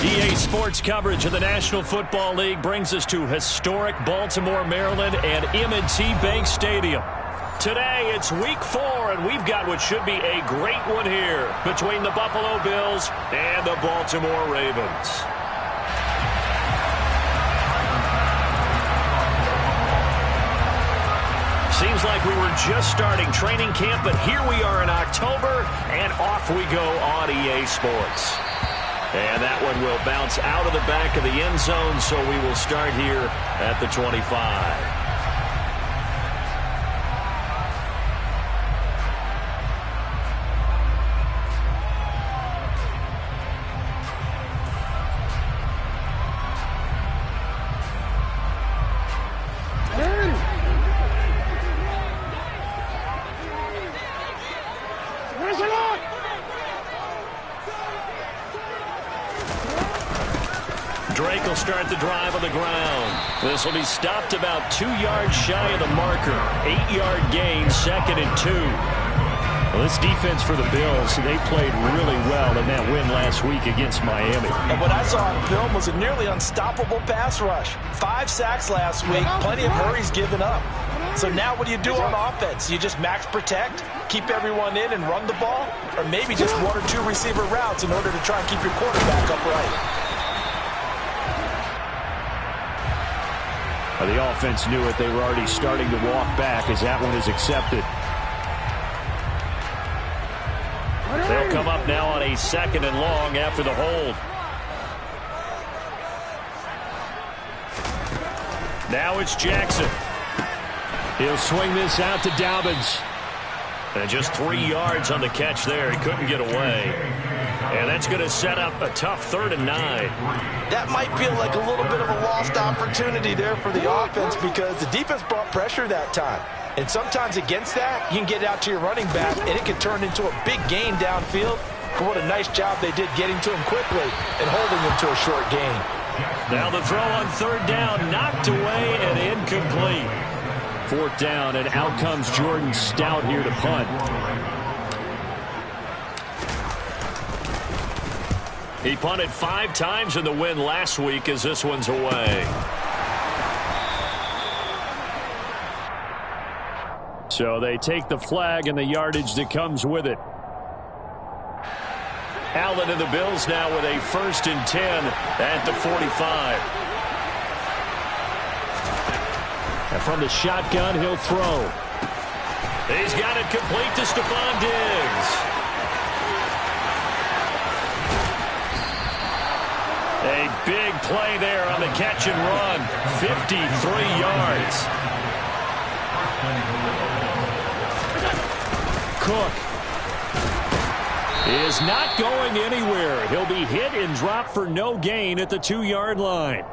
EA Sports coverage of the National Football League brings us to historic Baltimore, Maryland and M&T Bank Stadium. Today, it's Week 4, and we've got what should be a great one here between the Buffalo Bills and the Baltimore Ravens. Seems like we were just starting training camp, but here we are in October, and off we go on EA Sports. And that one will bounce out of the back of the end zone, so we will start here at the 25. Drake will start the drive on the ground. This will be stopped about 2 yards shy of the marker. 8-yard gain, 2nd and 2. Well, this defense for the Bills, they played really well in that win last week against Miami. And what I saw on film was a nearly unstoppable pass rush. 5 sacks last week, plenty of hurries given up. So now what do you do on offense? You just max protect, keep everyone in and run the ball? Or maybe just 1 or 2 receiver routes in order to try and keep your quarterback upright? The offense knew it. They were already starting to walk back as that one is accepted. They'll come up now on a 2nd and long after the hold. Now it's Jackson. He'll swing this out to Dobbins. And just 3 yards on the catch there. He couldn't get away. And that's going to set up a tough 3rd and 9. That might feel like a little bit of a lost opportunity there for the offense because the defense brought pressure that time. And sometimes against that, you can get out to your running back, and it can turn into a big gain downfield. But what a nice job they did getting to him quickly and holding him to a short gain. Now the throw on 3rd down, knocked away and incomplete. 4th down, and out comes Jordan Stout here to punt. He punted 5 times in the win last week as this one's away. So they take the flag and the yardage that comes with it. Allen and the Bills now with a 1st and 10 at the 45. And from the shotgun, he'll throw. He's got it complete to Stephon Diggs. A big play there on the catch and run. 53 yards. Cook is not going anywhere. He'll be hit and dropped for no gain at the 2-yard line.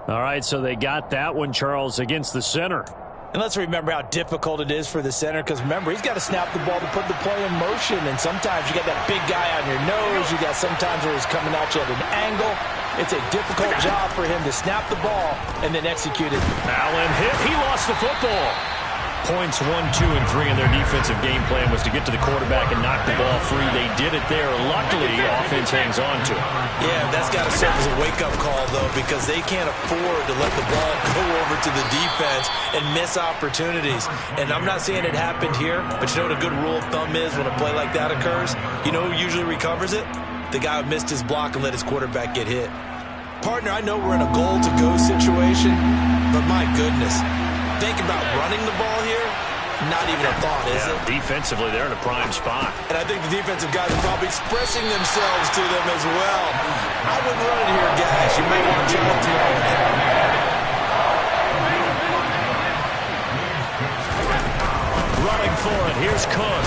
All right, so they got that one, Charles, against the center. And let's remember how difficult it is for the center because, remember, he's got to snap the ball to put the play in motion. And sometimes you got that big guy on your nose. You got sometimes where he's coming at you at an angle. It's a difficult job for him to snap the ball and then execute it. Allen hit. He lost the football. Points 1, 2, and 3 in their defensive game plan was to get to the quarterback and knock the ball free. They did it there. Luckily, offense hangs on to it. Yeah, that's got to serve as a wake-up call, though, because they can't afford to let the ball go over to the defense and miss opportunities. And I'm not saying it happened here, but you know what a good rule of thumb is when a play like that occurs? You know who usually recovers it? The guy who missed his block and let his quarterback get hit. Partner, I know we're in a goal-to-go situation, but my goodness. Think about running the ball here, not even a thought, is it? Defensively, they're in a prime spot. And I think the defensive guys are probably expressing themselves to them as well. I wouldn't run it here, guys. You may want to try to throw it. Running for it, here's Cook.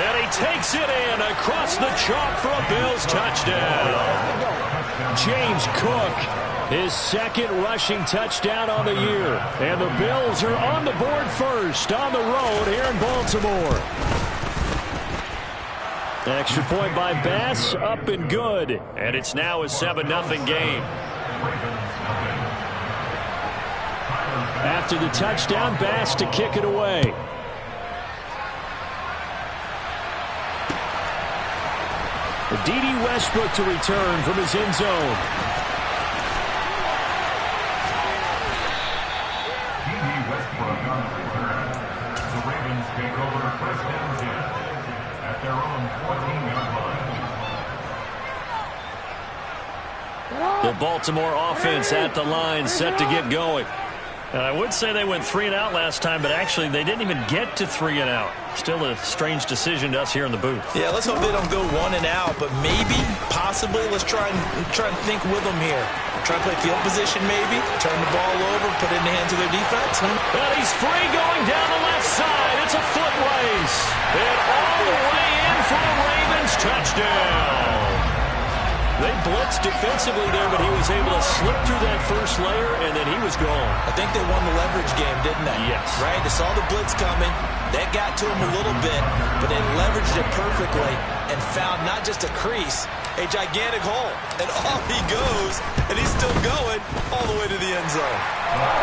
And he takes it in across the chalk for a Bills touchdown. James Cook, his 2nd rushing touchdown on the year. And the Bills are on the board first on the road here in Baltimore. Extra point by Bass, up and good. And it's now a 7-0 game. After the touchdown, Bass to kick it away. D.D. Westbrook to return from his end zone. D.D. Westbrook on the return. The Ravens take over first and 10 at their own 14-yard line. The Baltimore offense at the line, set to get going. And I would say they went 3 and out last time, but actually they didn't even get to 3 and out. Still a strange decision to us here in the booth. Yeah, let's hope they don't go 1 and out, but maybe, possibly, let's try and think with them here. Try to play field position maybe, turn the ball over, put it in the hands of their defense. And he's free going down the left side. It's a foot race. And all the way in for a Ravens touchdown. They blitzed defensively there, but he was able to slip through that first layer, and then he was gone. I think they won the leverage game, didn't they? Yes. Right? They saw the blitz coming. That got to him a little bit, but they leveraged it perfectly and found not just a crease, a gigantic hole. And off he goes, and he's still going all the way to the end zone.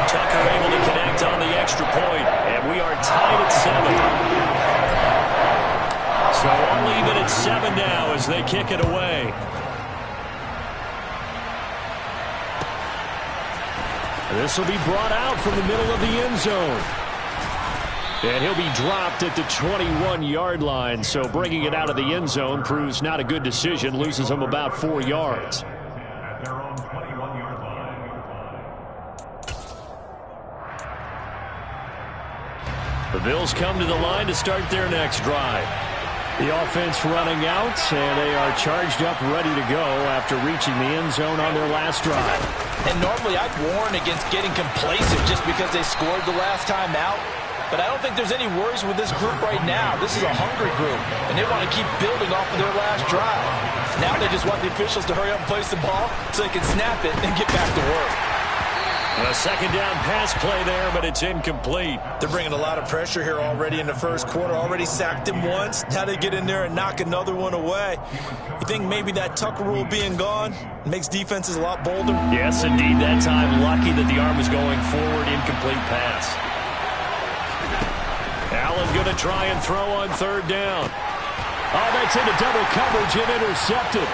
Tucker able to connect on the extra point, and we are tied at 7. So all even at 7 now as they kick it away. This will be brought out from the middle of the end zone. And he'll be dropped at the 21-yard line. So bringing it out of the end zone proves not a good decision. Loses him about 4 yards. At their own 21-yard line. The Bills come to the line to start their next drive. The offense running out, and they are charged up, ready to go after reaching the end zone on their last drive. And normally I'd warn against getting complacent just because they scored the last time out. But I don't think there's any worries with this group right now. This is a hungry group, and they want to keep building off of their last drive. Now they just want the officials to hurry up and place the ball so they can snap it and get back to work. A second down pass play there, but it's incomplete. They're bringing a lot of pressure here already in the first quarter. Already sacked him once. Now they get in there and knock another one away. You think maybe that Tucker rule being gone makes defenses a lot bolder? Yes, indeed. That time, lucky that the arm was going forward. Incomplete pass. Allen going to try and throw on third down. Oh, that's into double coverage and intercepted.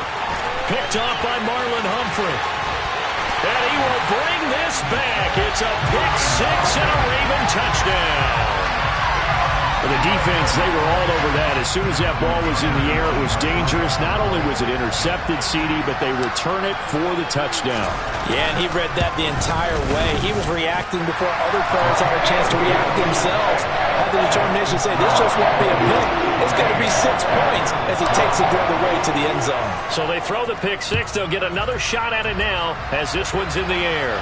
Picked off by Marlon Humphrey. And he will bring this back. It's a pick six and a Raven touchdown. For the defense, they were all over that. As soon as that ball was in the air, it was dangerous. Not only was it intercepted, CD, but they return it for the touchdown. Yeah, and he read that the entire way. He was reacting before other players had a chance to react themselves. Had the determination to say, this just won't be a pick. It's going to be 6 points as he takes it the other way to the end zone. So they throw the pick six. They'll get another shot at it now as this one's in the air.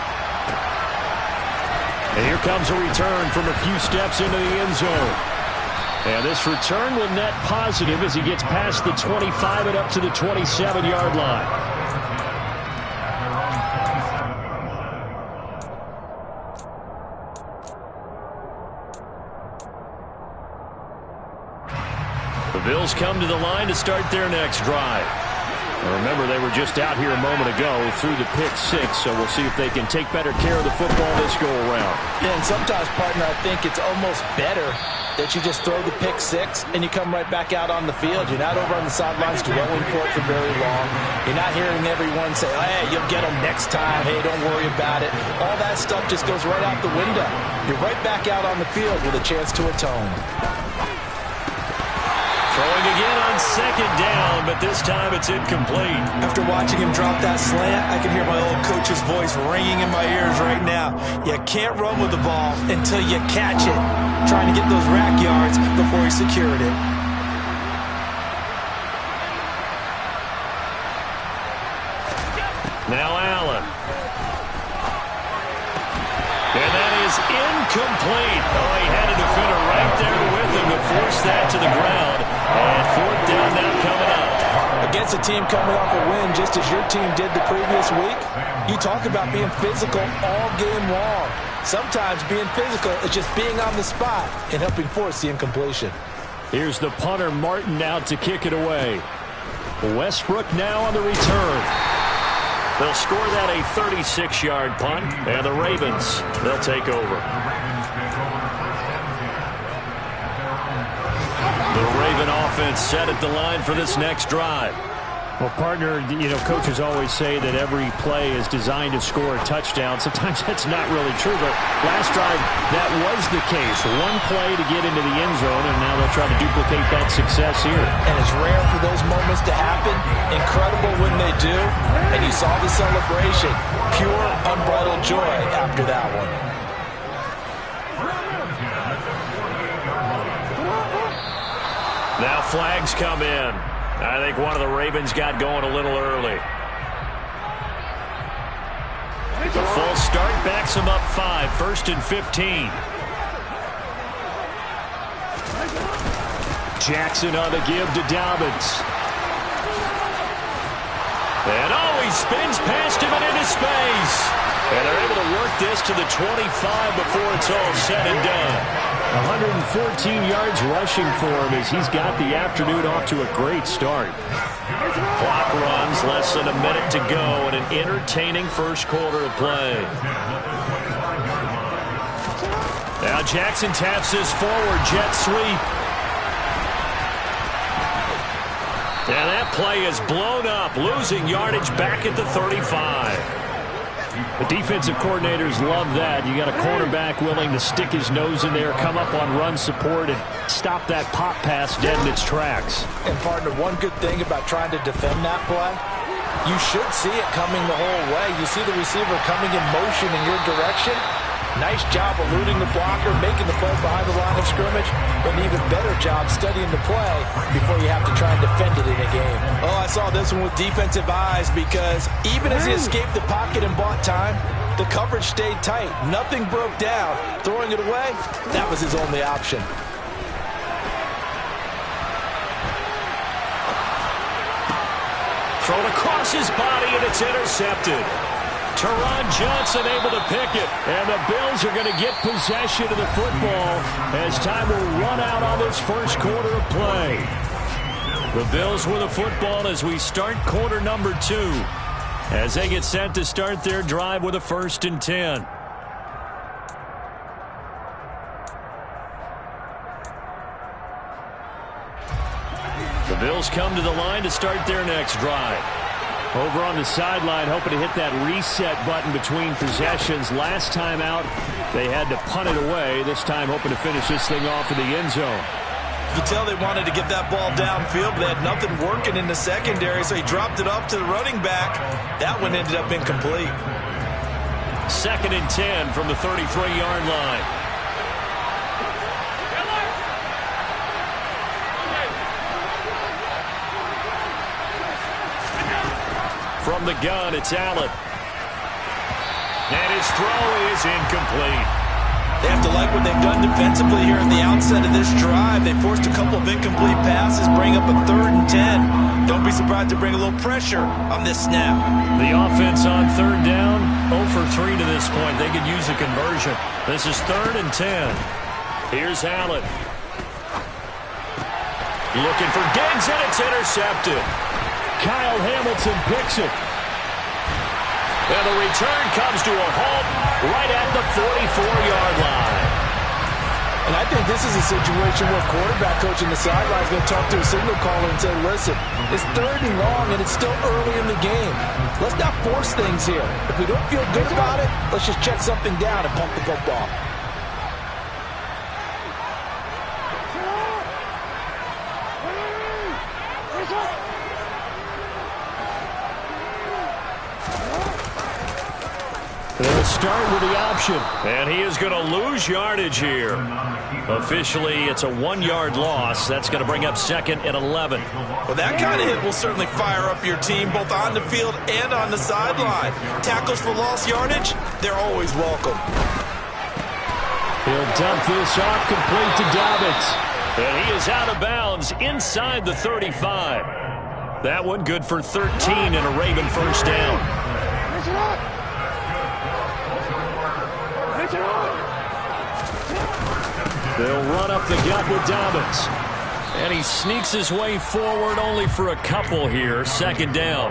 And here comes a return from a few steps into the end zone. And this return will net positive as he gets past the 25 and up to the 27-yard line. The Bills come to the line to start their next drive. And remember, they were just out here a moment ago through the pick six, so we'll see if they can take better care of the football this go-around. Yeah, and sometimes, partner, I think it's almost better that you just throw the pick six and you come right back out on the field. You're not over on the sidelines dwelling for it for very long. You're not hearing everyone say, oh, hey, you'll get them next time. Hey, don't worry about it. All that stuff just goes right out the window. You're right back out on the field with a chance to atone. Throwing again on second down, but this time it's incomplete. After watching him drop that slant, I can hear my old coach's voice ringing in my ears right now. You can't run with the ball until you catch it. Trying to get those rack yards before he secured it. Now Allen. And that is incomplete. Oh, he had a defender right there with him to force that to the ground. And fourth down now coming up. Against a team coming off a win just as your team did the previous week, you talk about being physical all game long. Sometimes being physical is just being on the spot and helping force the incompletion. Here's the punter, Martin, out to kick it away. Westbrook now on the return. They'll score that a 36-yard punt, and the Ravens, they'll take over. The Raven offense set at the line for this next drive. Well, partner, coaches always say that every play is designed to score a touchdown. Sometimes that's not really true, but last drive, that was the case. One play to get into the end zone, and now they'll try to duplicate that success here. And it's rare for those moments to happen. Incredible when they do. And you saw the celebration. Pure, unbridled joy after that one. Now flags come in. I think one of the Ravens got going a little early. The full start backs them up 5, 1st and 15. Jackson on the give to Dobbins. And he spins past him and into space. And they're able to work this to the 25 before it's all said and done. 114 yards rushing for him as he's got the afternoon off to a great start. Clock runs, less than a minute to go in an entertaining first quarter of play. Now Jackson taps this forward, jet sweep. And that play is blown up, losing yardage back at the 35. The defensive coordinators love that. You got a cornerback willing to stick his nose in there, come up on run support, and stop that pop pass dead in its tracks. And, partner, one good thing about trying to defend that play, you should see it coming the whole way. You see the receiver coming in motion in your direction. Nice job eluding the blocker, making the play behind the line of scrimmage, but an even better job studying the play before you have to try and defend it in a game. Oh, I saw this one with defensive eyes because even as he escaped the pocket and bought time, the coverage stayed tight. Nothing broke down. Throwing it away, that was his only option. Thrown across his body, and it's intercepted. Teron Johnson able to pick it, and the Bills are going to get possession of the football as time will run out on this first quarter of play. The Bills with the football as we start quarter number 2, as they get set to start their drive with a 1st and 10. The Bills come to the line to start their next drive. Over on the sideline, hoping to hit that reset button between possessions. Last time out, they had to punt it away. This time, hoping to finish this thing off in the end zone. You could tell they wanted to get that ball downfield, but they had nothing working in the secondary, so he dropped it up to the running back. That one ended up incomplete. 2nd and 10 from the 33-yard line. From the gun, it's Allen. And his throw is incomplete. They have to like what they've done defensively here at the outset of this drive. They forced a couple of incomplete passes, bring up a 3rd and 10. Don't be surprised to bring a little pressure on this snap. The offense on 3rd down, 0 for 3 to this point. They could use a conversion. This is 3rd and 10. Here's Allen. Looking for Diggs, and it's intercepted. Kyle Hamilton picks it. And the return comes to a halt right at the 44-yard line. And I think this is a situation where quarterback coach in the sideline is going to talk to a signal caller and say, listen, it's 3rd and long and it's still early in the game. Let's not force things here. If we don't feel good about it, let's just check something down and pump the football. They'll start with the option, and he is going to lose yardage here. Officially, it's a 1-yard loss. That's going to bring up 2nd and 11. Well, that kind of hit will certainly fire up your team both on the field and on the sideline. Tackles for lost yardage, they're always welcome. He'll dump this off complete to Dobbins. And he is out of bounds inside the 35. That one good for 13 and a Raven first down. They'll run up the gut with Dobbins. And he sneaks his way forward only for a couple here. 2nd down.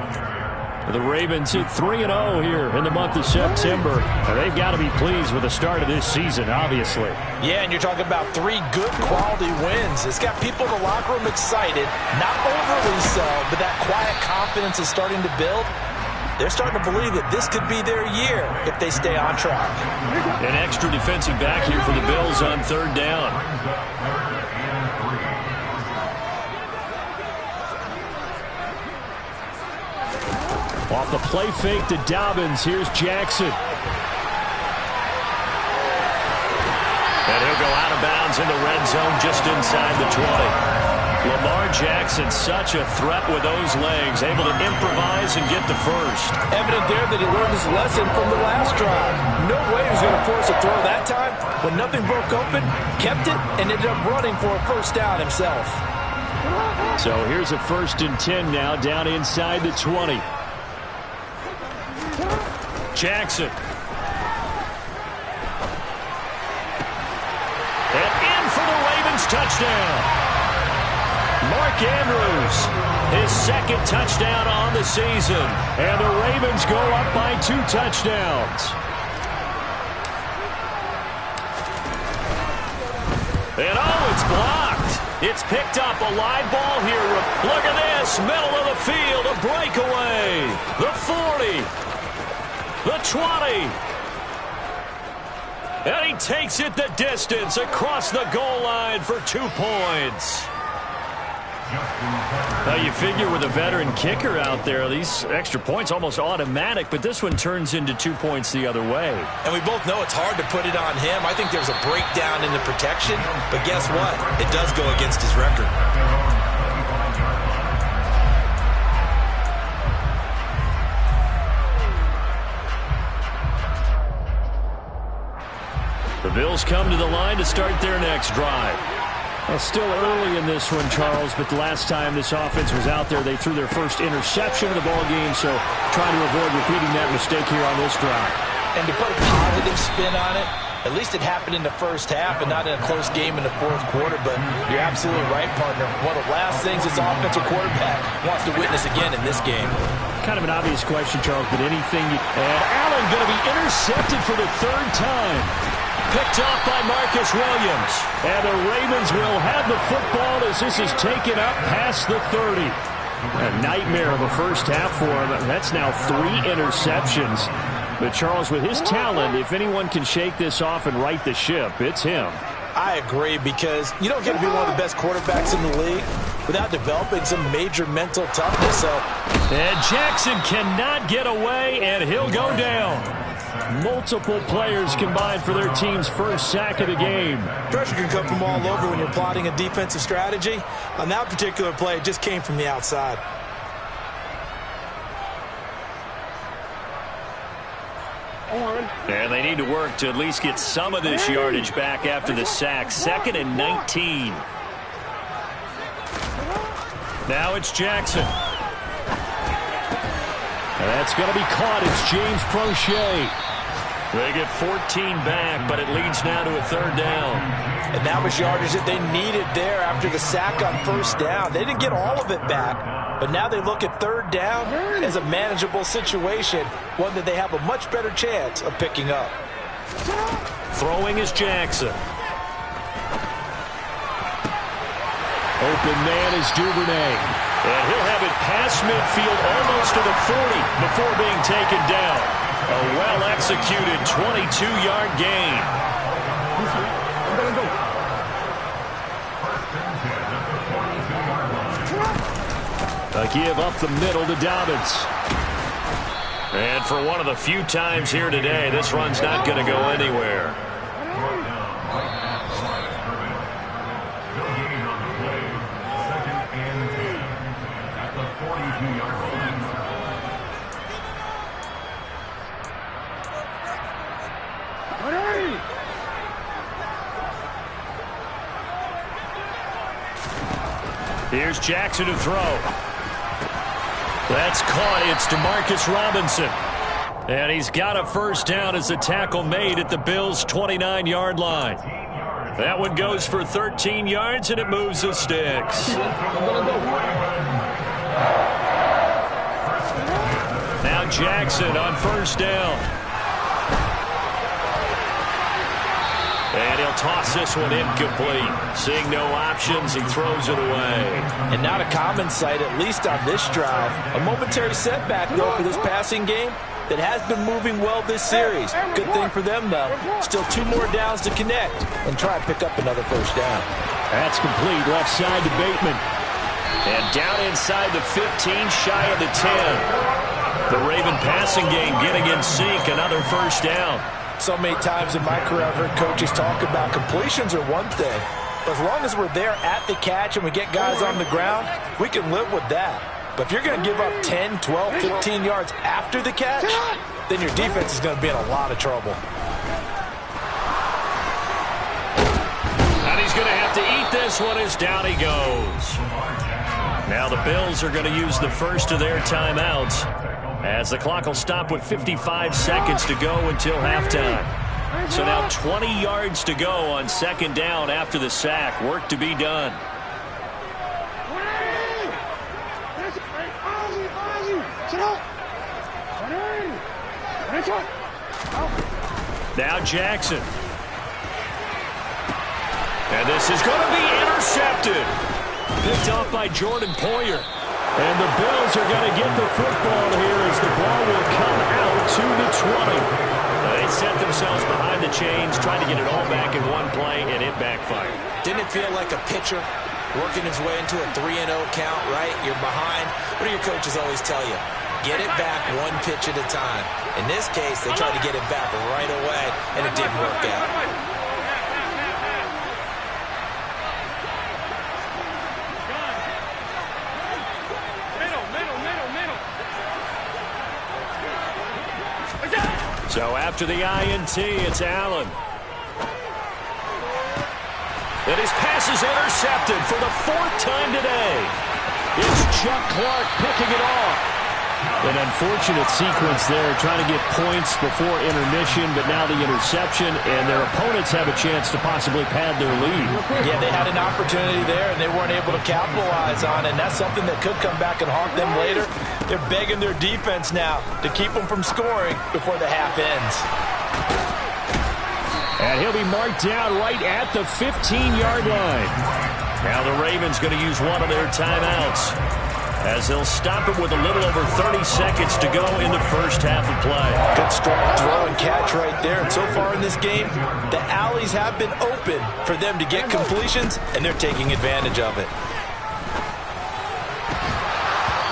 The Ravens hit 3-0 here in the month of September. And they've got to be pleased with the start of this season, obviously. Yeah, and you're talking about 3 good quality wins. It's got people in the locker room excited, not overly so, but that quiet confidence is starting to build. They're starting to believe that this could be their year if they stay on track. An extra defensive back here for the Bills on 3rd down. Off the play fake to Dobbins. Here's Jackson. And he'll go out of bounds in the red zone just inside the 20. Lamar Jackson, such a threat with those legs, able to improvise and get the first. Evident there that he learned his lesson from the last drive. No way he was going to force a throw that time. When nothing broke open, kept it, and ended up running for a first down himself. So here's a 1st and 10 now, down inside the 20. Jackson. And in for the Ravens touchdown. Mark Andrews, his 2nd touchdown on the season. And the Ravens go up by 2 touchdowns. And oh, it's blocked. It's picked up, a live ball here. Look at this, middle of the field, a breakaway. The 40. The 20. And he takes it the distance across the goal line for 2 points. Now you figure with a veteran kicker out there, these extra points almost automatic, but this one turns into 2 points the other way. And we both know it's hard to put it on him. I think there's a breakdown in the protection, but guess what? It does go against his record. The Bills come to the line to start their next drive. Well, still early in this one, Charles, but the last time this offense was out there, they threw their first interception of the ball game, so trying to avoid repeating that mistake here on this drive. And to put a positive spin on it, at least it happened in the first half and not in a close game in the 4th quarter, but you're absolutely right, partner. One of the last things this offensive quarterback wants to witness again in this game. Kind of an obvious question, Charles, but anything you... And Allen going to be intercepted for the 3rd time. Picked off by Marcus Williams. And the Ravens will have the football as this is taken up past the 30. A nightmare of a first half for him. That's now 3 interceptions. But Charles, with his talent, if anyone can shake this off and right the ship, it's him. I agree, because you don't get to be one of the best quarterbacks in the league without developing some major mental toughness. And Jackson cannot get away, and he'll go down. Multiple players combined for their team's first sack of the game. Pressure can come from all over when you're plotting a defensive strategy. On that particular play, it just came from the outside. And they need to work to at least get some of this yardage back after the sack. 2nd and 19. Now it's Jackson. And that's going to be caught. It's James Prochet. They get 14 back, but it leads now to a 3rd down. And that was yardage that they needed there after the sack on 1st down. They didn't get all of it back, but now they look at 3rd down as a manageable situation, one that they have a much better chance of picking up. Throwing is Jackson. Open man is Duvernay. And he'll have it past midfield almost to the 40 before being taken down. A well-executed 22-yard gain. A give up the middle to Dobbins. And for one of the few times here today, this run's not going to go anywhere. Here's Jackson to throw. That's caught. It's DeMarcus Robinson. And he's got a first down as the tackle made at the Bills' 29-yard line. That one goes for 13 yards, and it moves the sticks. now Jackson on first down. And he'll toss this one incomplete. Seeing no options, he throws it away. And not a common sight, at least on this drive. A momentary setback, though, for this passing game that has been moving well this series. Good thing for them, though. Still 2 more downs to connect and try and pick up another first down. That's complete. Left side to Bateman. And down inside the 15, shy of the 10. The Raven passing game getting in sync, another first down. So many times in my career I've heard coaches talk about completions are one thing. But as long as we're there at the catch and we get guys on the ground, we can live with that. But if you're going to give up 10, 12, 15 yards after the catch, then your defense is going to be in a lot of trouble. And he's going to have to eat this one as down he goes. Now the Bills are going to use the first of their timeouts, as the clock will stop with 55 seconds to go until halftime. So now 20 yards to go on second down after the sack. Work to be done. Now Jackson. And this is going to be intercepted. Picked off by Jordan Poyer. And the Bills are going to get the football here as the ball will come out to the 20. They set themselves behind the chains, trying to get it all back in one play, and it backfired. Didn't it feel like a pitcher working his way into a 3-0 count, right? You're behind. What do your coaches always tell you? Get it back one pitch at a time. In this case, they tried to get it back right away, and it didn't work out. So after the INT, it's Allen. And his pass is intercepted for the 4th time today. It's Chuck Clark picking it off. An unfortunate sequence there, trying to get points before intermission, but now the interception, and their opponents have a chance to possibly pad their lead. Yeah, they had an opportunity there, and they weren't able to capitalize on it, and that's something that could come back and haunt them later. They're begging their defense now to keep them from scoring before the half ends. And he'll be marked down right at the 15-yard line. Now the Ravens going to use one of their timeouts, as they'll stop it with a little over 30 seconds to go in the first half of play. Good strong throw and catch right there. And so far in this game, the alleys have been open for them to get completions, and they're taking advantage of it.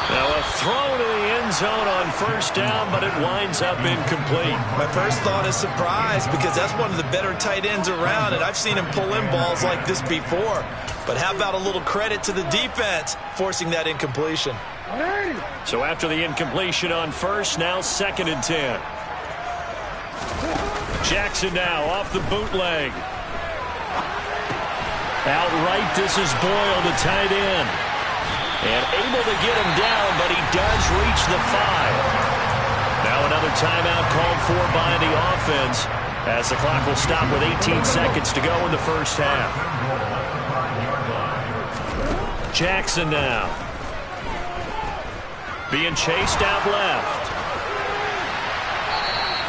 Now a throw to the end zone on first down, but it winds up incomplete. My first thought is surprise, because that's one of the better tight ends around, and I've seen him pull in balls like this before. But how about a little credit to the defense forcing that incompletion? So after the incompletion on first, now 2nd and 10. Jackson now off the bootleg. Outright, this is Boyle, the tight end. And able to get him down, but he does reach the 5. Now another timeout called for by the offense, as the clock will stop with 18 seconds to go in the first half. Jackson now. Being chased out left.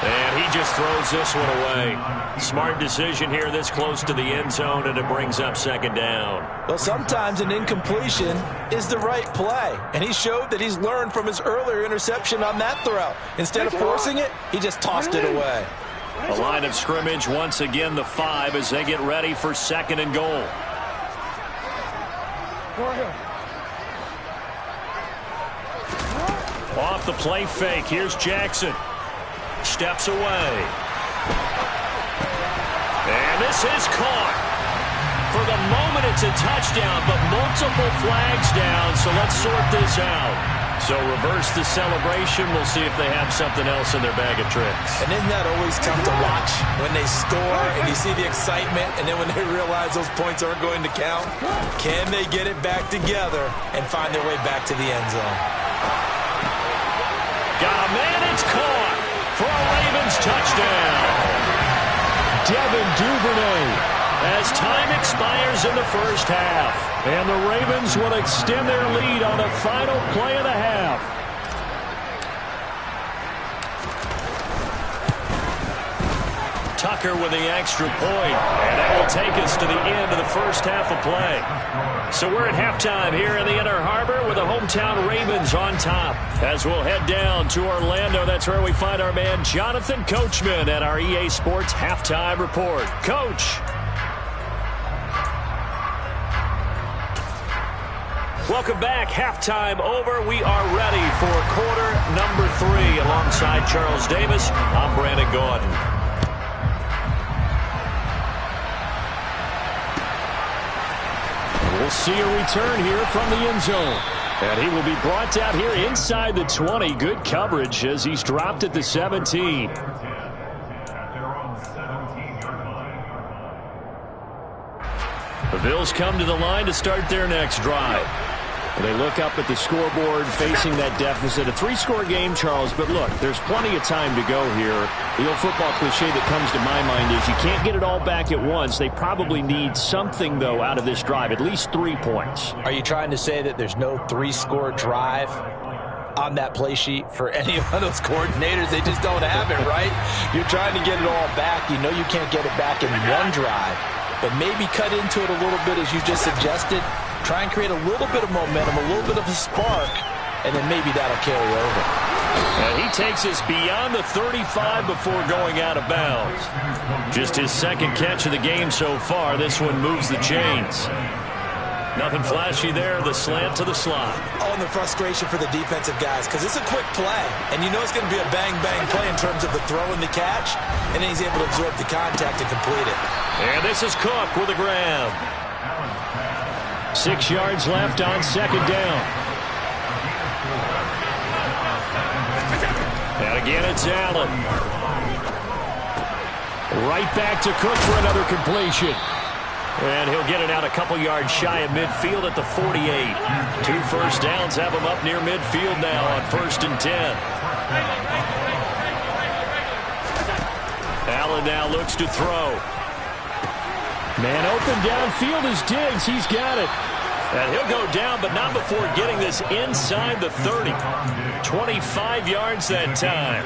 And he just throws this one away. Smart decision here this close to the end zone, and it brings up 2nd down. Well, sometimes an incompletion is the right play. And he showed that he's learned from his earlier interception on that throw. Instead of forcing it, he just tossed it away. The line of scrimmage once again the 5 as they get ready for 2nd and goal. Off the play fake. Here's Jackson. Steps away. And this is caught. For the moment, it's a touchdown, but multiple flags down, so let's sort this out. So reverse the celebration. We'll see if they have something else in their bag of tricks. And isn't that always tough to watch when they score and you see the excitement, and then when they realize those points aren't going to count? Can they get it back together and find their way back to the end zone? Got a man, it's caught for a Ravens touchdown. Devin Duvernay, as time expires in the first half. And the Ravens will extend their lead on the final play of the half. Tucker with the extra point. And that will take us to the end of the first half of play. So we're at halftime here in the Inner Harbor with the hometown Ravens on top. As we'll head down to Orlando, that's where we find our man Jonathan Coachman at our EA Sports Halftime Report. Coach. Welcome back. Halftime over. We are ready for quarter number 3. Alongside Charles Davis, I'm Brandon Gaudin. We'll see a return here from the end zone. And he will be brought down here inside the 20. Good coverage as he's dropped at the 17. The Bills come to the line to start their next drive. They look up at the scoreboard facing that deficit. A 3-score game, Charles, but look, there's plenty of time to go here. The old football cliche that comes to my mind is you can't get it all back at once. They probably need something, though, out of this drive, at least 3 points. Are you trying to say that there's no 3-score drive on that play sheet for any of those coordinators? They just don't have it, right? You're trying to get it all back. You know you can't get it back in one drive, but maybe cut into it a little bit as you just suggested. Try and create a little bit of momentum, a little bit of a spark, and then maybe that'll carry over. And he takes us beyond the 35 before going out of bounds. Just his second catch of the game so far. This one moves the chains. Nothing flashy there. The slant to the slot. Oh, and the frustration for the defensive guys, because it's a quick play, and you know it's going to be a bang-bang play in terms of the throw and the catch, and then he's able to absorb the contact and complete it. And this is Cook with a grab. 6 yards left on second down. And again, it's Allen. Right back to Cook for another completion. And he'll get it out a couple yards shy of midfield at the 48. 2 first downs have him up near midfield now on 1st and 10. Allen now looks to throw. Man open downfield is Diggs. He's got it. And he'll go down, but not before getting this inside the 30. 25 yards that time.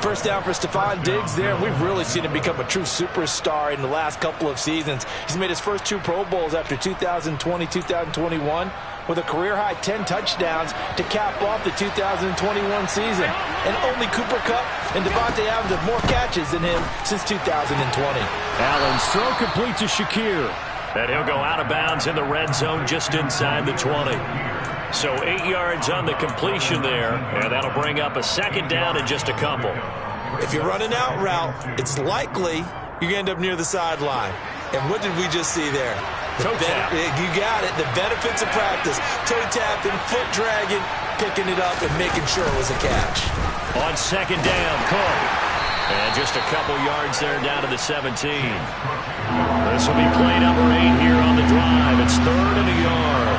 First down for Stephon Diggs there, and we've really seen him become a true superstar in the last couple of seasons. He's made his first 2 Pro Bowls after 2020, 2021, with a career-high 10 touchdowns to cap off the 2021 season. And only Cooper Kupp and Devontae Adams have more catches than him since 2020. Allen's throw complete to Shakir. And he'll go out of bounds in the red zone just inside the 20. So 8 yards on the completion there, and that'll bring up a second down in just a couple. If you're running out route, it's likely you end up near the sideline. And what did we just see there? Toe tap. You got it. The benefits of practice. Toe tapping, foot dragging, picking it up, and making sure it was a catch. On second down, Cook. And just a couple yards there down to the 17. This will be play number 8 here on the drive. It's 3rd and a yard.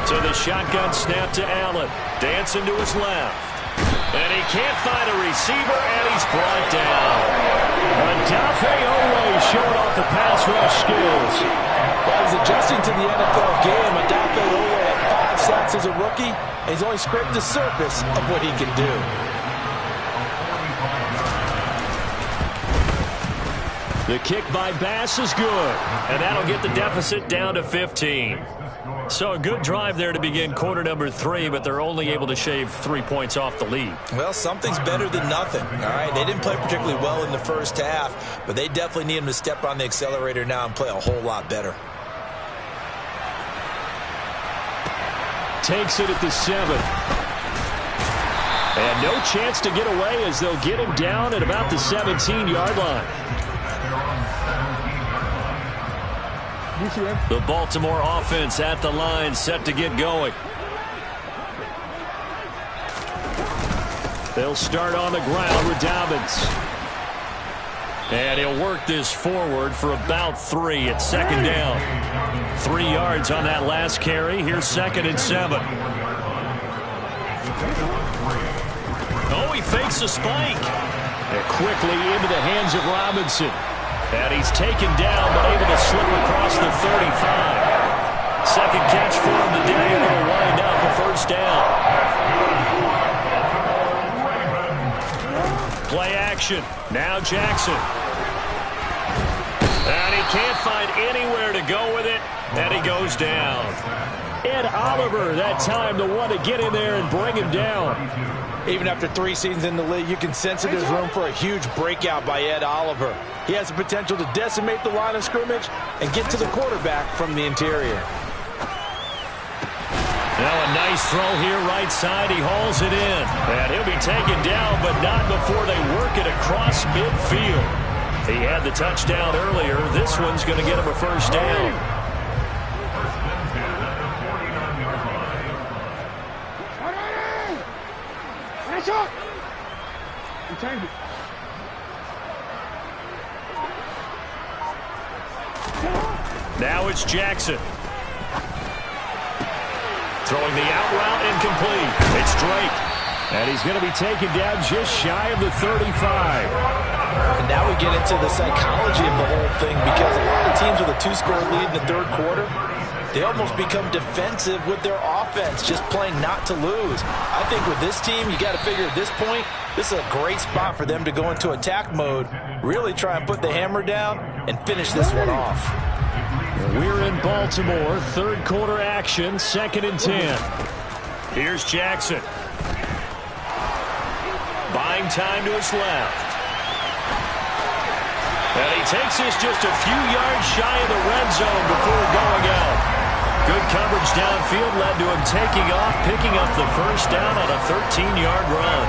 So the shotgun snap to Allen. Dancing to his left. And he can't find a receiver, and he's brought down. Odafe Oweh showing off the pass rush skills. Well, he's adjusting to the NFL game. Odafe Oweh had 5 sacks as a rookie, and he's only scraped the surface of what he can do. The kick by Bass is good. And that'll get the deficit down to 15. So a good drive there to begin quarter number 3, but they're only able to shave 3 points off the lead. Well, something's better than nothing, all right? They didn't play particularly well in the first half, but they definitely need him to step on the accelerator now and play a whole lot better. Takes it at the 7. And no chance to get away as they'll get him down at about the 17-yard line. The Baltimore offense at the line, set to get going. They'll start on the ground with Dobbins. And he'll work this forward for about 3 at second down. 3 yards on that last carry. Here's 2nd and 7. Oh, he fakes a spike. And quickly into the hands of Robinson. And he's taken down, but able to slip across the 35. Second catch for him today, and he'll wind up a first down. Play action. Now Jackson. And he can't find anywhere to go with it, and he goes down. Ed Oliver, that time, the one to get in there and bring him down. Even after 3 seasons in the league, you can sense that there's room for a huge breakout by Ed Oliver. He has the potential to decimate the line of scrimmage and get to the quarterback from the interior. Now a nice throw here right side. He hauls it in. And he'll be taken down, but not before they work it across midfield. He had the touchdown earlier. This one's going to get him a first down. Now it's Jackson. Throwing the out route incomplete. It's Drake. And he's going to be taken down just shy of the 35. And now we get into the psychology of the whole thing, because a lot of teams with a 2-score lead in the third quarter, they almost become defensive with their offense, just playing not to lose. I think with this team, you got to figure at this point, this is a great spot for them to go into attack mode, really try and put the hammer down and finish this one off. We're in Baltimore, third quarter action, 2nd and 10. Here's Jackson. Buying time to his left. And he takes this just a few yards shy of the red zone before going out. Good coverage downfield led to him taking off, picking up the first down on a 13-yard run.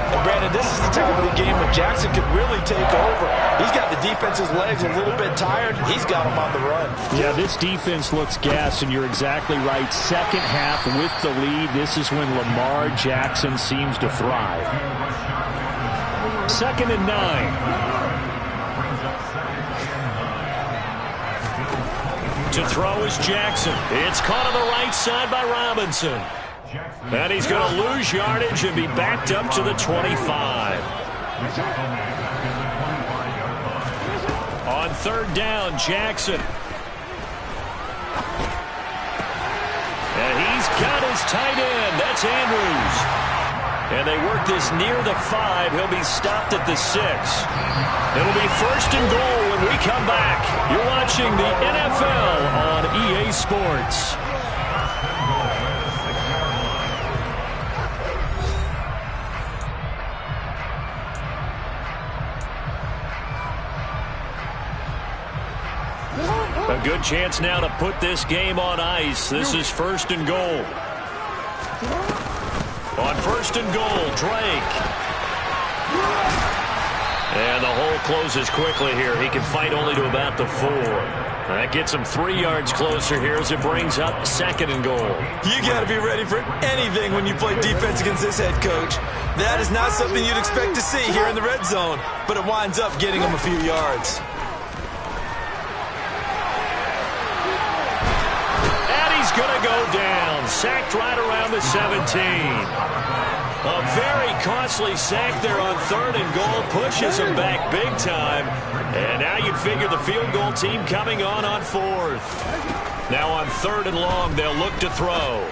And Brandon, this is the type of game where Jackson could really take over. He's got the defense's legs a little bit tired. He's got them on the run. Yeah, this defense looks gassed, and you're exactly right. Second half with the lead, this is when Lamar Jackson seems to thrive. 2nd and 9. To throw is Jackson. It's caught on the right side by Robinson. And he's going to lose yardage and be backed up to the 25. On 3rd down, Jackson. And he's got his tight end. That's Andrews. And they work this near the 5. He'll be stopped at the 6. It'll be 1st and goal when we come back. You're watching the NFL on EA Sports. A good chance now to put this game on ice. This is 1st and goal. On 1st and goal, Drake. And the hole closes quickly here. He can fight only to about the 4. That gets him 3 yards closer here as it brings up 2nd and goal. You got to be ready for anything when you play defense against this head coach. That is not something you'd expect to see here in the red zone, but it winds up getting him a few yards. He's going to go down. Sacked right around the 17. A very costly sack there on 3rd and goal. Pushes him back big time. And now you'd figure the field goal team coming on 4th. Now on 3rd and long, they'll look to throw.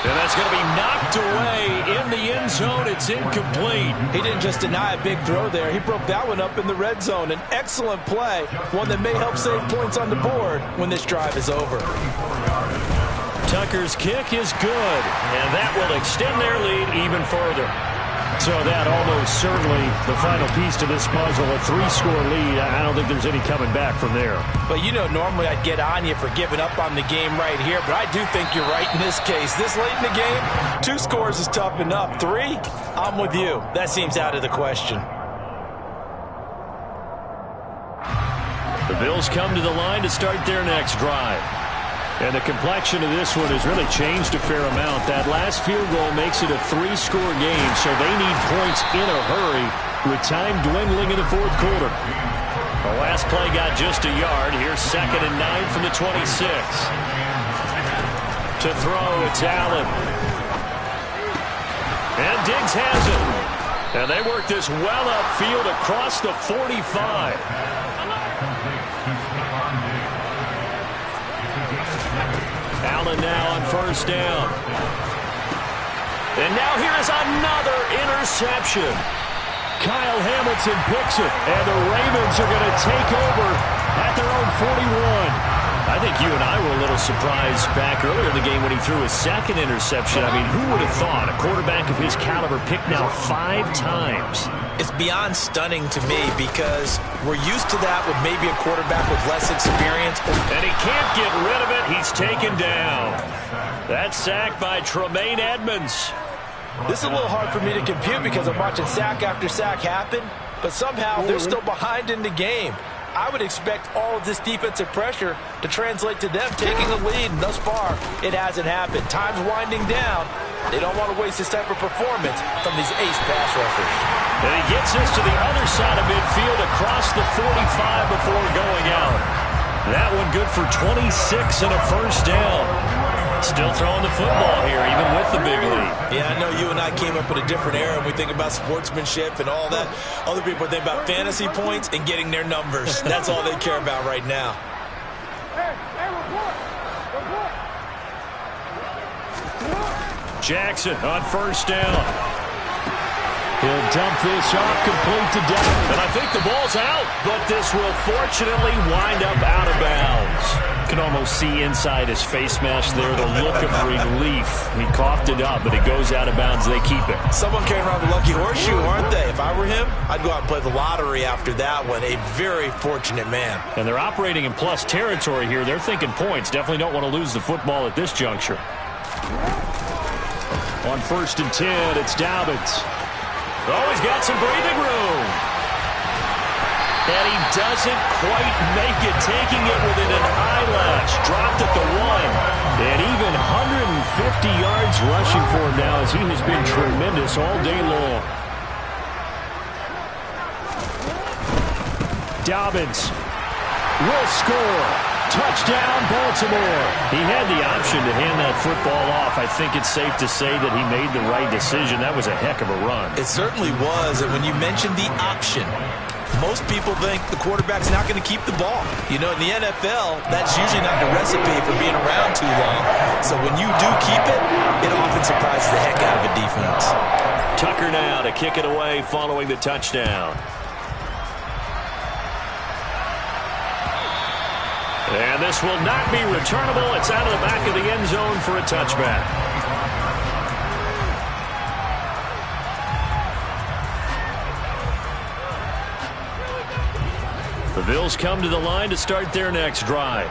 And that's going to be knocked away in the end zone. It's incomplete. He didn't just deny a big throw there. He broke that one up in the red zone. An excellent play, one that may help save points on the board when this drive is over. Tucker's kick is good, and that will extend their lead even further. So that almost certainly the final piece to this puzzle, a 3-score lead. I don't think there's any coming back from there. But, you know, normally I'd get on you for giving up on the game right here, but I do think you're right in this case. This late in the game, 2 scores is tough enough. 3, I'm with you. That seems out of the question. The Bills come to the line to start their next drive. And the complexion of this one has really changed a fair amount. That last field goal makes it a 3-score game, so they need points in a hurry with time dwindling in the 4th quarter. The last play got just a yard. Here's 2nd and 9 from the 26. To throw, it's Allen. And Diggs has it. And they work this well upfield across the 45. Allen now on 1st down. And now here is another interception. Kyle Hamilton picks it, and the Ravens are going to take over at their own 41. I think you and I were a little surprised back earlier in the game when he threw his second interception. I mean, who would have thought a quarterback of his caliber picked now 5 times? It's beyond stunning to me because we're used to that with maybe a quarterback with less experience. And he can't get rid of it. He's taken down. That's sacked by Tremaine Edmonds. This is a little hard for me to compute because I'm watching sack after sack happen, but somehow they're still behind in the game. I would expect all of this defensive pressure to translate to them taking a lead, and thus far, it hasn't happened. Time's winding down. They don't want to waste this type of performance from these ace pass rushers. And he gets this to the other side of midfield across the 45 before going out. That one good for 26 and a first down. Still throwing the football here, even with the big lead. Yeah, I know you and I came up in a different era, and we think about sportsmanship and all that. Other people think about fantasy points and getting their numbers. That's all they care about right now. Jackson on first down. He'll dump this off complete to Devin. And I think the ball's out, but this will fortunately wind up out of bounds. You can almost see inside his face mask there the look of relief. He coughed it up, but it goes out of bounds. They keep it. Someone carrying around the lucky horseshoe, aren't they? If I were him, I'd go out and play the lottery after that one. A very fortunate man. And they're operating in plus territory here. They're thinking points. Definitely don't want to lose the football at this juncture. On 1st and 10, it's Dobbins. Oh, he's got some breathing room. And he doesn't quite make it, taking it within an eyelash. Dropped at the 1. And even 150 yards rushing for him now as he has been tremendous all day long. Dobbins will score. Touchdown, Baltimore. He had the option to hand that football off. I think it's safe to say that he made the right decision. That was a heck of a run. It certainly was. And when you mentioned the option, most people think the quarterback's not going to keep the ball. You know, in the NFL, that's usually not the recipe for being around too long. So when you do keep it, it often surprises the heck out of a defense. Tucker now to kick it away following the touchdown. And this will not be returnable. It's out of the back of the end zone for a touchback. The Bills come to the line to start their next drive.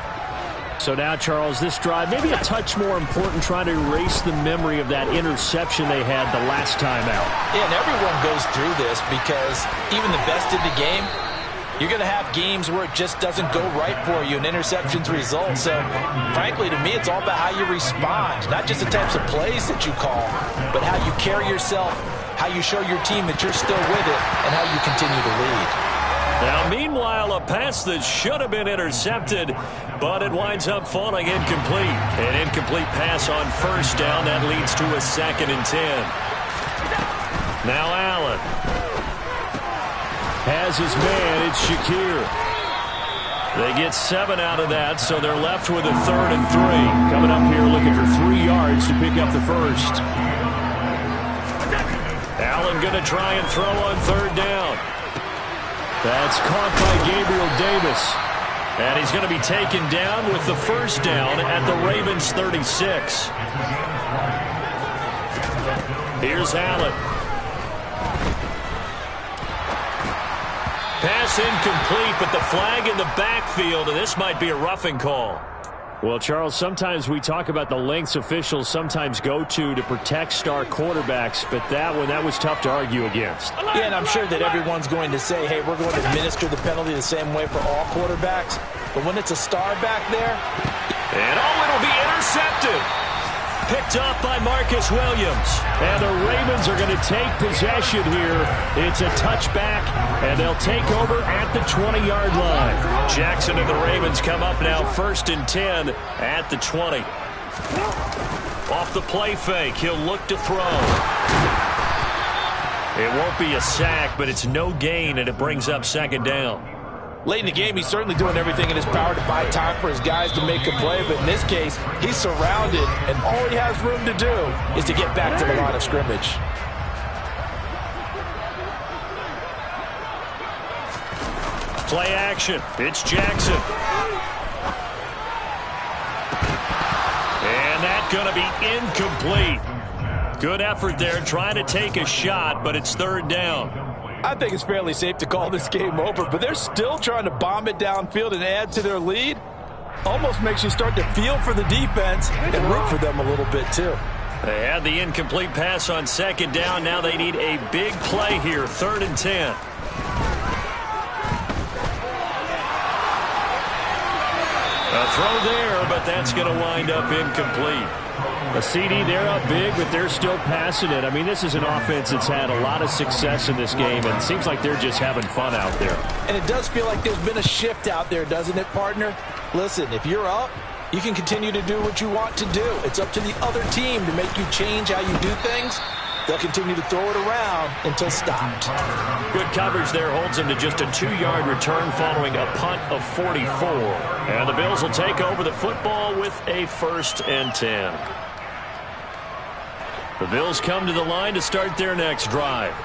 So now, Charles, this drive maybe a touch more important, trying to erase the memory of that interception they had the last time out. Yeah, and everyone goes through this because even the best in the game, you're going to have games where it just doesn't go right for you and interceptions result. So, frankly, to me, it's all about how you respond, not just the types of plays that you call, but how you carry yourself, how you show your team that you're still with it, and how you continue to lead. Now, meanwhile, a pass that should have been intercepted, but it winds up falling incomplete. An incomplete pass on first down. That leads to a 2nd and 10. Now Allen has his man. It's Shakir. They get 7 out of that, so they're left with a 3rd and 3. Coming up here looking for 3 yards to pick up the first. Allen going to try and throw on 3rd down. That's caught by Gabriel Davis. And he's going to be taken down with the first down at the Ravens 36. Here's Allen. Pass incomplete, but the flag in the backfield, and this might be a roughing call. Well, Charles, sometimes we talk about the lengths officials sometimes go to protect star quarterbacks, but that was tough to argue against. Yeah, and I'm sure that everyone's going to say, hey, we're going to administer the penalty the same way for all quarterbacks. But when it's a star back there... And it'll be intercepted. Picked up by Marcus Williams. And the Ravens are going to take possession here. It's a touchback, and they'll take over at the 20-yard line. Jackson and the Ravens come up now 1st and 10 at the 20. Off the play fake, he'll look to throw. It won't be a sack, but it's no gain, and it brings up 2nd down. Late in the game, he's certainly doing everything in his power to buy time for his guys to make a play. But in this case, he's surrounded, and all he has room to do is to get back to the line of scrimmage. Play action. It's Jackson. And that's going to be incomplete. Good effort there trying to take a shot, but it's third down. I think it's fairly safe to call this game over, but they're still trying to bomb it downfield and add to their lead. Almost makes you start to feel for the defense and root for them a little bit too. They had the incomplete pass on second down. Now they need a big play here, 3rd and 10. A throw there, but that's going to wind up incomplete. A CD, they're up big, but they're still passing it. I mean, this is an offense that's had a lot of success in this game, and it seems like they're just having fun out there. And it does feel like there's been a shift out there, doesn't it, partner? Listen, if you're up, you can continue to do what you want to do. It's up to the other team to make you change how you do things. They'll continue to throw it around until stopped. Good coverage there holds him to just a 2-yard return following a punt of 44. And the Bills will take over the football with a 1st and 10. The Bills come to the line to start their next drive.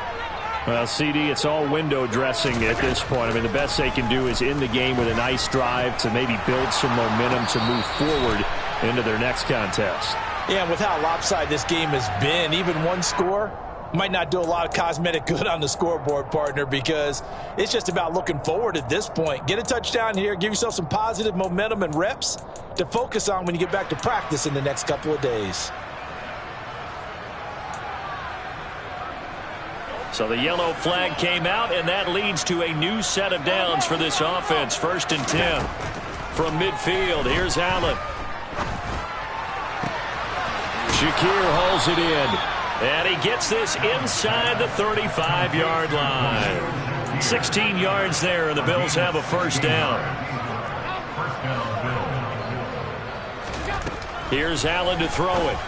Well, CD, it's all window dressing at this point. I mean, the best they can do is end the game with a nice drive to maybe build some momentum to move forward into their next contest. Yeah, and with how lopsided this game has been, even one score might not do a lot of cosmetic good on the scoreboard, partner, because it's just about looking forward at this point. Get a touchdown here, give yourself some positive momentum and reps to focus on when you get back to practice in the next couple of days. So the yellow flag came out, and that leads to a new set of downs for this offense. 1st and 10 from midfield. Here's Allen. Shakir hauls it in, and he gets this inside the 35-yard line. 16 yards there, and the Bills have a 1st down. Here's Allen to throw it.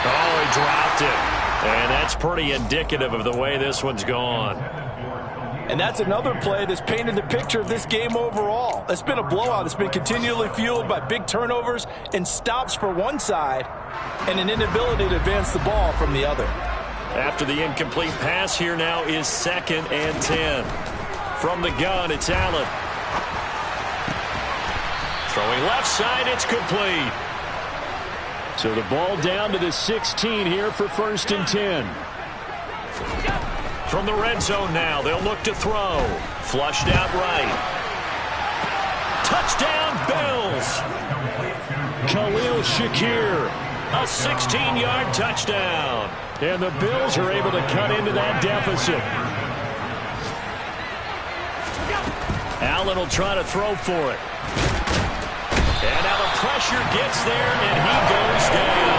Oh, he dropped it. And that's pretty indicative of the way this one's gone. And that's another play that's painted the picture of this game overall. It's been a blowout. It's been continually fueled by big turnovers and stops for one side and an inability to advance the ball from the other. After the incomplete pass, here now is 2nd and 10. From the gun, it's Allen. Throwing left side, it's complete. So the ball down to the 16 here for 1st and 10. From the red zone now, they'll look to throw. Flushed out right. Touchdown, Bills! Khalil Shakir. A 16-yard touchdown. And the Bills are able to cut into that deficit. Allen will try to throw for it. And now the pressure gets there, and he goes down.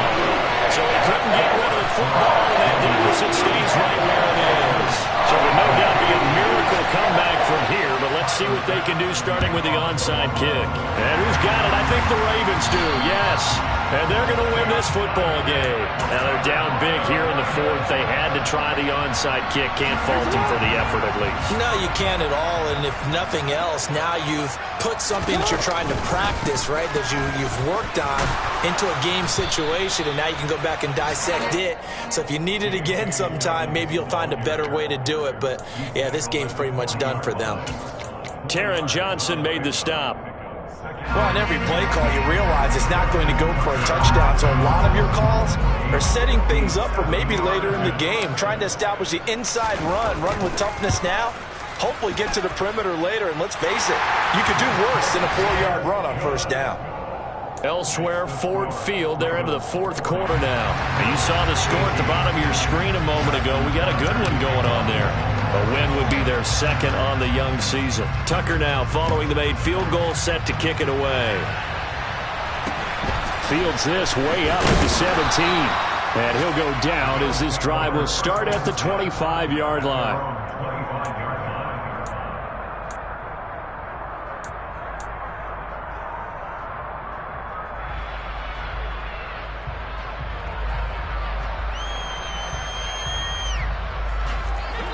So he couldn't get rid of the football, and that deficit stays right where it is. So there'll no doubt be a miracle comeback from here, but let's see what they can do starting with the onside kick. And who's got it? I think the Ravens do, yes. And they're going to win this football game. Now they're down big here in the 4th. They had to try the onside kick. Can't fault them for the effort at least. No, you can't at all. And if nothing else, now you've put something that you're trying to practice, right, that you've worked on into a game situation, and now you can go back and dissect it. So if you need it again sometime, maybe you'll find a better way to do it. But, yeah, this game's pretty much done for them. Taron Johnson made the stop. Well, on every play call, you realize it's not going to go for a touchdown. So a lot of your calls are setting things up for maybe later in the game, trying to establish the inside run with toughness now, hopefully get to the perimeter later. And let's face it, you could do worse than a 4-yard run on 1st down. Elsewhere, Ford Field, they're into the 4th quarter now. And you saw the score at the bottom of your screen a moment ago. We got a good one going on there. A win would be their 2nd on the young season. Tucker now following the made field goal, set to kick it away. Fields this way up at the 17. And he'll go down as this drive will start at the 25-yard line.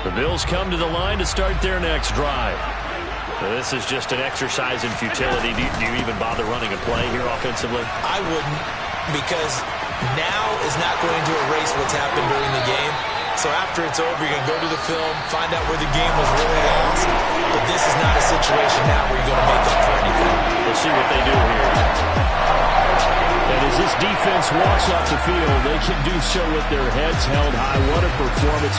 The Bills come to the line to start their next drive. So this is just an exercise in futility. Do you even bother running a play here offensively? I wouldn't, because now is not going to erase what's happened during the game. So after it's over, you can go to the film, find out where the game was really lost. But this is not a situation now where you're going to make up for anything. We'll see what they do here. And as this defense walks off the field, they can do so with their heads held high. What a performance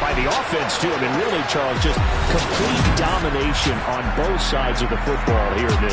by the offense, too. I mean, really, Charles, just complete domination on both sides of the football here in this